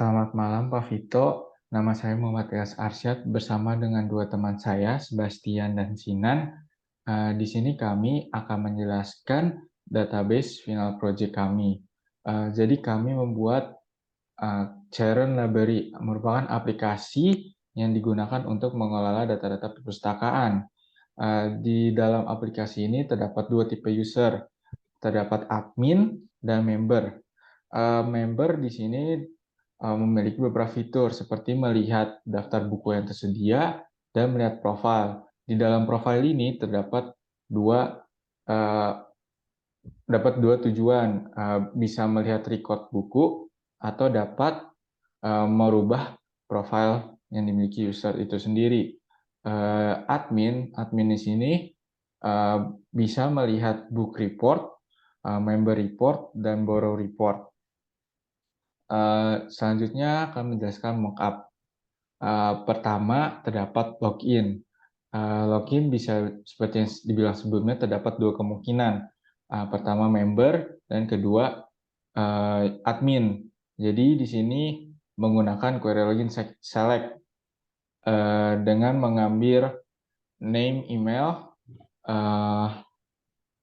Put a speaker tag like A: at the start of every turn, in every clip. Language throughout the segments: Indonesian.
A: Selamat malam Pak Vito, nama saya Muhammad Ilyas Arsyad bersama dengan dua teman saya, Sebastian dan Sinan. Di sini kami akan menjelaskan database final project kami. Jadi kami membuat Charen Library, merupakan aplikasi yang digunakan untuk mengelola data-data perpustakaan. Di dalam aplikasi ini terdapat dua tipe user, terdapat admin dan member. Member di sini memiliki beberapa fitur seperti melihat daftar buku yang tersedia dan melihat profil. Di dalam profil ini terdapat dua uh, tujuan, bisa melihat record buku atau dapat merubah profil yang dimiliki user itu sendiri. Admin di sini bisa melihat book report, member report, dan borrow report. Selanjutnya kami menjelaskan mockup. Pertama, terdapat login. Login bisa seperti yang dibilang sebelumnya, terdapat dua kemungkinan. Pertama member dan kedua admin. Jadi di sini menggunakan query login select dengan mengambil name email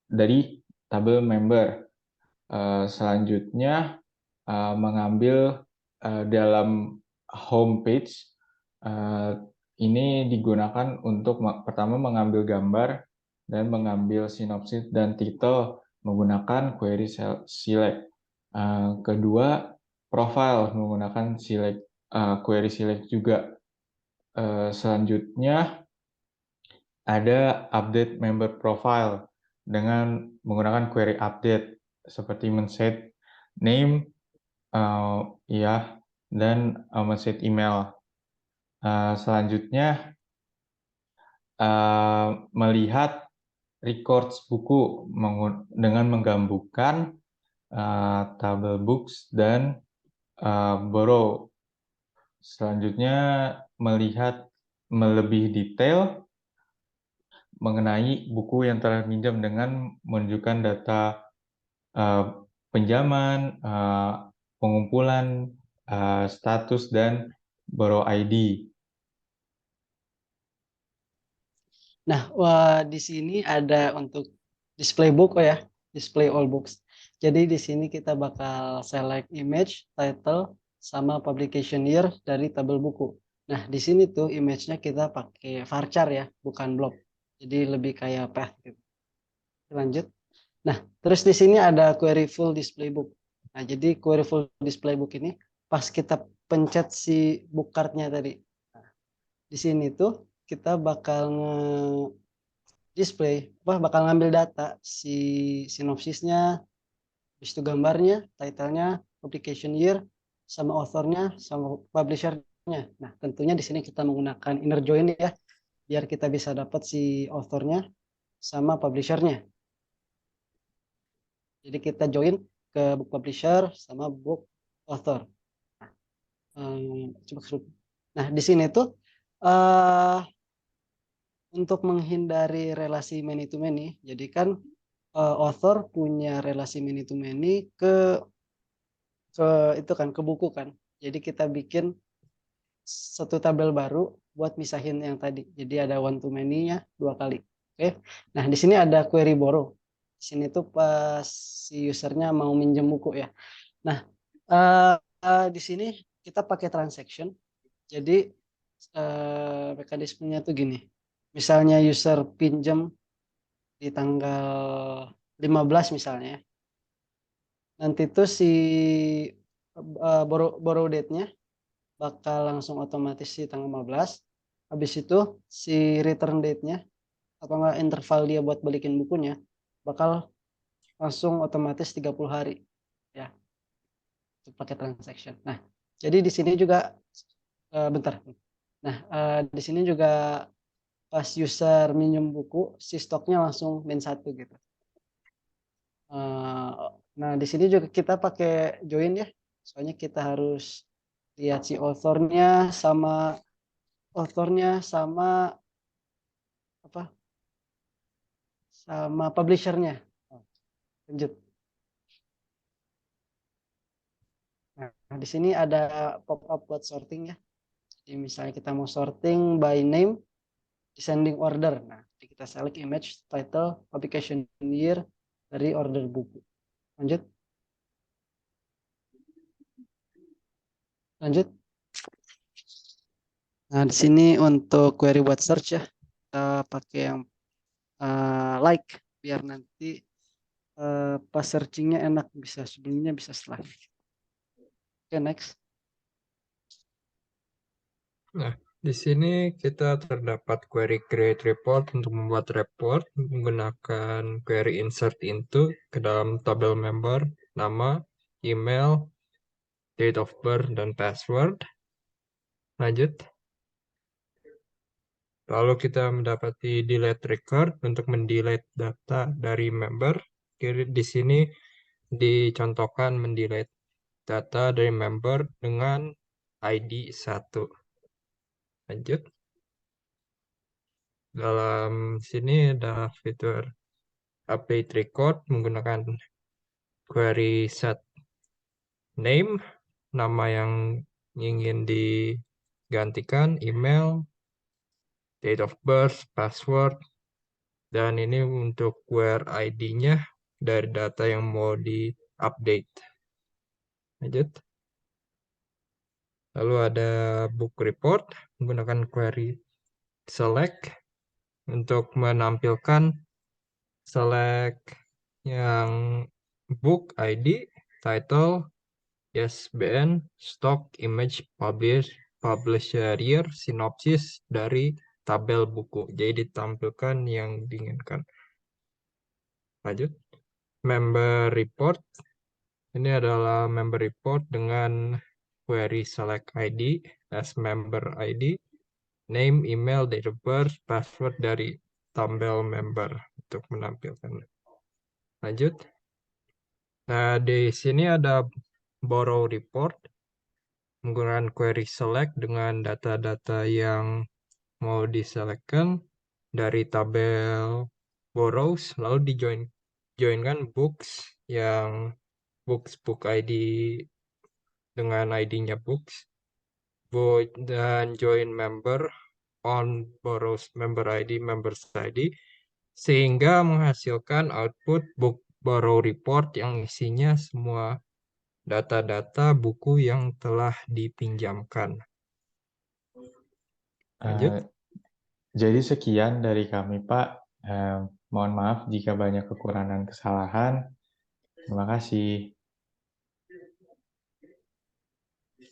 A: dari tabel member. Selanjutnya mengambil dalam home page, ini digunakan untuk pertama mengambil gambar dan mengambil sinopsis dan titel menggunakan query select. Kedua, profile menggunakan query select juga. Selanjutnya ada update member profile dengan menggunakan query update seperti men-set name, ya, dan men-set email. Selanjutnya melihat records buku dengan menggabungkan tabel books dan borrow. Selanjutnya melihat lebih detail mengenai buku yang telah pinjam dengan menunjukkan data pinjaman, pengumpulan, status, dan borrow ID.
B: Nah, di sini ada untuk display book ya, display all books. Jadi di sini kita bakal select image, title, sama publication year dari tabel buku. Nah, di sini tuh image-nya kita pakai varchar ya, bukan blob. Jadi lebih kayak path gitu. Lanjut. Nah, terus di sini ada query full display book. Nah, jadi query full display book ini pas kita pencet si book card-nya tadi. Nah, di sini tuh kita bakal display bakal ngambil data si sinopsisnya, habis itu gambarnya, titlenya, publication year, sama authornya, sama publishernya. Nah, tentunya di sini kita menggunakan inner join ya, biar kita bisa dapat si authornya sama publishernya. Jadi kita join ke book publisher sama book author. Nah, di sini tuh untuk menghindari relasi many to many, jadi kan author punya relasi many to many ke itu kan ke buku kan. Jadi kita bikin satu tabel baru buat misahin yang tadi. Jadi ada one to many-nya dua kali. Oke. Nah, di sini ada query borrow. Di sini tuh pas si usernya mau minjem buku ya. Nah, di sini kita pakai transaction. Jadi mekanismenya tuh gini. Misalnya user pinjam di tanggal 15 misalnya. Nanti tuh si borrow date-nya bakal langsung otomatis di tanggal 15. Habis itu si return date-nya atau enggak interval dia buat balikin bukunya bakal langsung otomatis 30 hari ya. Itu pakai transaction. Nah, jadi di sini juga bentar. Nah, di sini juga pas user minjem buku si stoknya langsung -1 gitu. Nah, di sini juga kita pakai join ya. Soalnya kita harus lihat si authornya sama apa? Sama publishernya. Lanjut. Nah, di sini ada pop-up buat sorting ya. Jadi misalnya kita mau sorting by name, descending order. Nah, kita select image, title, publication year dari order buku. Lanjut. Lanjut. Nah, di sini untuk query buat search ya, kita pakai yang like biar nanti pas searchingnya enak, bisa sebelumnya bisa setelah. Oke, next.
C: Nah, di sini kita terdapat query create report untuk membuat report menggunakan query insert into ke dalam tabel member, nama, email, date of birth, dan password. Lanjut. Lalu kita mendapati delete record untuk mendelete data dari member. Di sini dicontohkan mendelete data dari member dengan ID 1. Lanjut. Dalam sini ada fitur update record menggunakan query set name, nama yang ingin digantikan, email, date of birth, password, dan ini untuk where ID-nya dari data yang mau di-update. Lanjut. Lalu ada book report menggunakan query select untuk menampilkan select yang book ID, title, ISBN, stock, image, publisher year, sinopsis dari tabel buku. Jadi ditampilkan yang diinginkan. Lanjut. Member report. Ini adalah member report dengan query select ID as member ID, name, email, date of birth, password dari tabel member untuk menampilkan. Lanjut. Nah, di sini ada borrow report menggunakan query select dengan data-data yang mau diselekkan dari tabel borrows, lalu joinkan books yang book ID dengan ID-nya books, dan join member on borrows member ID, members ID, sehingga menghasilkan output book borrow report yang isinya semua data-data buku yang telah dipinjamkan. Lanjut.
A: Jadi sekian dari kami, Pak. Mohon maaf jika banyak kekurangan kesalahan. Terima kasih.